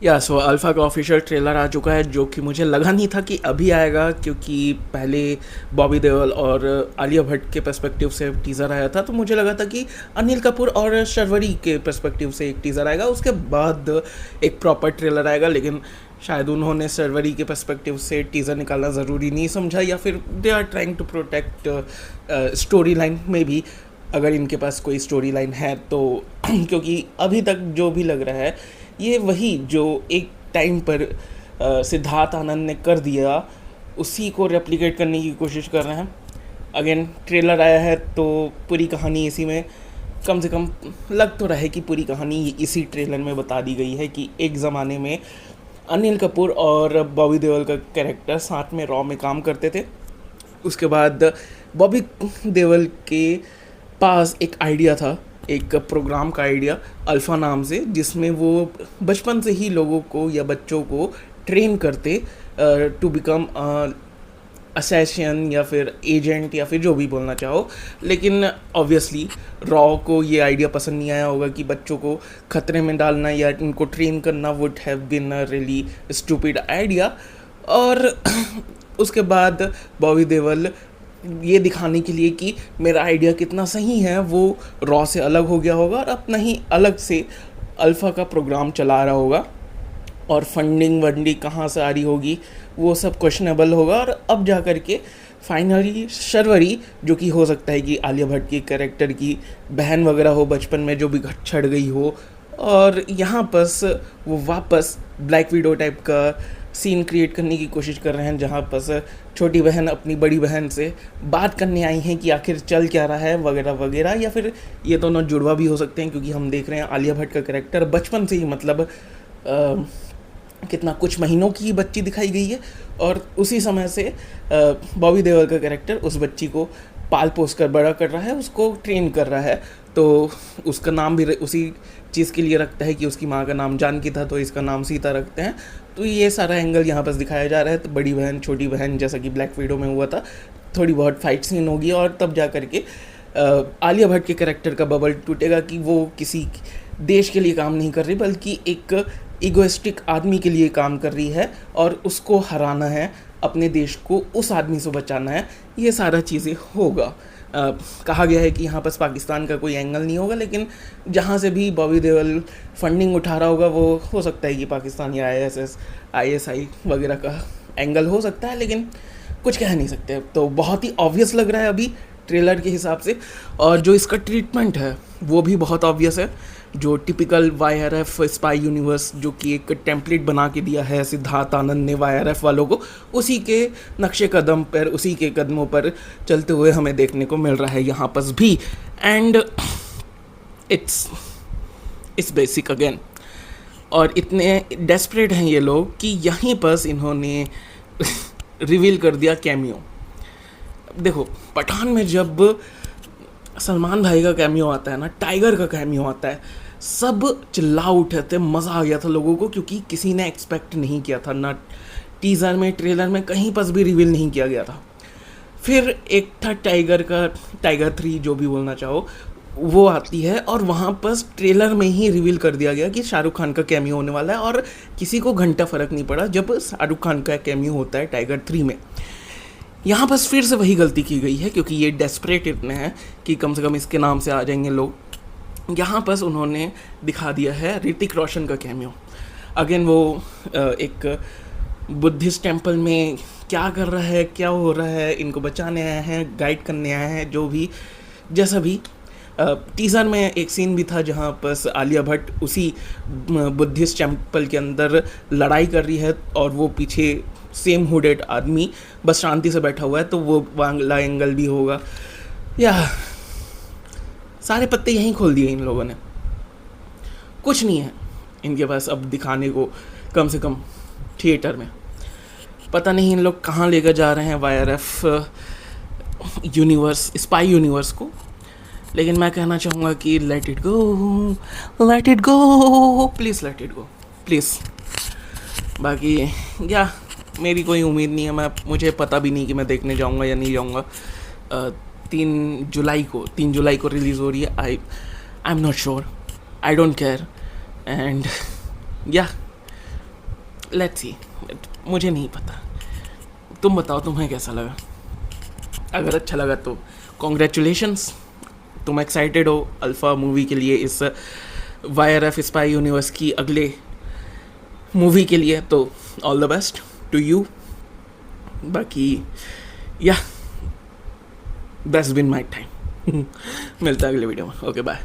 या सो अल्फ़ा का official trailer आ चुका है, जो कि मुझे लगा नहीं था कि अभी आएगा, क्योंकि पहले बॉबी देओल और आलिया भट्ट के पर्सपेक्टिव से टीज़र आया था, तो मुझे लगा था कि अनिल कपूर और शर्वरी के पर्सपेक्टिव से एक टीज़र आएगा, उसके बाद एक प्रॉपर ट्रेलर आएगा। लेकिन शायद उन्होंने शर्वरी के पर्सपेक्टिव से टीज़र निकालना ज़रूरी नहीं समझा, या फिर they are trying to protect story line में भी, अगर इनके पास कोई स्टोरी लाइन है तो क्योंकि अभी तक जो भी लग रहा है ये वही जो एक टाइम पर सिद्धार्थ आनंद ने कर दिया, उसी को रेप्लिकेट करने की कोशिश कर रहे हैं। अगेन ट्रेलर आया है तो पूरी कहानी इसी में, कम से कम लग तो रहा है कि पूरी कहानी इसी ट्रेलर में बता दी गई है कि एक ज़माने में अनिल कपूर और बॉबी देओल का कैरेक्टर साथ में रॉ में काम करते थे। उसके बाद बॉबी देओल के पास एक आइडिया था, एक प्रोग्राम का आइडिया अल्फ़ा नाम से, जिसमें वो बचपन से ही लोगों को या बच्चों को ट्रेन करते टू बिकम असैसिन या फिर एजेंट या फिर जो भी बोलना चाहो। लेकिन ऑब्वियसली रॉ को ये आइडिया पसंद नहीं आया होगा कि बच्चों को खतरे में डालना या उनको ट्रेन करना would have been a really stupid idea. और उसके बाद बॉबी देओल ये दिखाने के लिए कि मेरा आइडिया कितना सही है, वो रॉ से अलग हो गया होगा और अपना ही अलग से अल्फ़ा का प्रोग्राम चला रहा होगा, और फंडिंग वंडिंग कहाँ से आ रही होगी वो सब क्वेश्चनेबल होगा। और अब जा कर के फाइनली शर्वरी, जो कि हो सकता है कि आलिया भट्ट की कैरेक्टर की बहन वगैरह हो, बचपन में जो भी छड़ गई हो, और यहाँ बस वो वापस ब्लैक विडो टाइप का सीन क्रिएट करने की कोशिश कर रहे हैं, जहाँ बस छोटी बहन अपनी बड़ी बहन से बात करने आई हैं कि आखिर चल क्या रहा है वगैरह वगैरह। या फिर ये दोनों जुड़वा भी हो सकते हैं, क्योंकि हम देख रहे हैं आलिया भट्ट का कैरेक्टर बचपन से ही, मतलब कितना कुछ महीनों की बच्ची दिखाई गई है, और उसी समय से बॉबी देओल का कैरेक्टर उस बच्ची को पाल पोस कर बड़ा कर रहा है, उसको ट्रेन कर रहा है। तो उसका नाम भी उसी चीज़ के लिए रखता है कि उसकी माँ का नाम जानकी था, तो इसका नाम सीता रखते हैं। तो ये सारा एंगल यहाँ पर दिखाया जा रहा है। तो बड़ी बहन छोटी बहन, जैसा कि ब्लैक विडो में हुआ था, थोड़ी बहुत फाइट सीन होगी, और तब जा कर के आलिया भट्ट के कैरेक्टर का बबल टूटेगा कि वो किसी देश के लिए काम नहीं कर रही, बल्कि एक इगोइस्टिक आदमी के लिए काम कर रही है, और उसको हराना है, अपने देश को उस आदमी से बचाना है। ये सारा चीज़ें होगा। कहा गया है कि यहाँ पर पाकिस्तान का कोई एंगल नहीं होगा, लेकिन जहाँ से भी बॉबी देओल फंडिंग उठा रहा होगा वो हो सकता है कि पाकिस्तान या ISI वगैरह का एंगल हो सकता है, लेकिन कुछ कह नहीं सकते। तो बहुत ही ऑब्वियस लग रहा है अभी ट्रेलर के हिसाब से, और जो इसका ट्रीटमेंट है वो भी बहुत ऑब्वियस है। जो टिपिकल YRF स्पाई यूनिवर्स, जो कि एक टेम्पलेट बना के दिया है सिद्धार्थ आनंद ने YRF वालों को, उसी के नक्शे कदम पर, उसी के कदमों पर चलते हुए हमें देखने को मिल रहा है यहाँ पर भी। And it's basic again. और इतने डेस्परेट हैं ये लोग कि यहीं पर इन्होंने रिवील कर दिया कैमियो। देखो, पठान में जब सलमान भाई का कैमियो आता है ना, टाइगर का कैमियो आता है, सब चिल्ला उठे थे, मज़ा आ गया था लोगों को, क्योंकि किसी ने एक्सपेक्ट नहीं किया था, ना टीज़र में ट्रेलर में कहीं पर भी रिवील नहीं किया गया था। फिर एक था टाइगर का, टाइगर 3 जो भी बोलना चाहो, वो आती है, और वहाँ पर ट्रेलर में ही रिवील कर दिया गया कि शाहरुख खान का कैमियो होने वाला है, और किसी को घंटा फ़र्क नहीं पड़ा जब शाहरुख खान का कैमियो होता है टाइगर 3 में। यहाँ बस फिर से वही गलती की गई है, क्योंकि ये डेस्परेट इतने हैं कि कम से कम इसके नाम से आ जाएंगे लोग। यहाँ पर उन्होंने दिखा दिया है ऋतिक रोशन का कैमियो। अगेन वो एक बुद्धिस्ट टेम्पल में क्या कर रहा है, क्या हो रहा है, इनको बचाने आए हैं, गाइड करने आए हैं, जो भी जैसा भी। टीज़र में एक सीन भी था जहाँ पर आलिया भट्ट उसी बुद्धिस्ट टेम्पल के अंदर लड़ाई कर रही है, और वो पीछे सेम हुडेड आदमी बस शांति से बैठा हुआ है, तो वो वाला एंगल भी होगा। या सारे पत्ते यहीं खोल दिए इन लोगों ने, कुछ नहीं है इनके पास अब दिखाने को, कम से कम थिएटर में। पता नहीं इन लोग कहाँ लेकर जा रहे हैं YRF यूनिवर्स, स्पाई यूनिवर्स को। लेकिन मैं कहना चाहूँगा कि let it go, please let it go, please. बाकी या मेरी कोई उम्मीद नहीं है, मुझे पता भी नहीं कि मैं देखने जाऊँगा या नहीं जाऊँगा। 3 जुलाई को रिलीज़ हो रही है। I am not sure, I don't care. And या लेट्स सी, मुझे नहीं पता, तुम बताओ तुम्हें कैसा लगा। अगर अच्छा लगा तो कॉन्ग्रेचुलेशंस, तुम एक्साइटेड हो अल्फ़ा मूवी के लिए, इस YRF स्पाई यूनिवर्स की अगले मूवी के लिए, तो all the best to you. बाकी या दैट्स बीन माई टाइम। मिलता है अगले वीडियो में। Okay bye.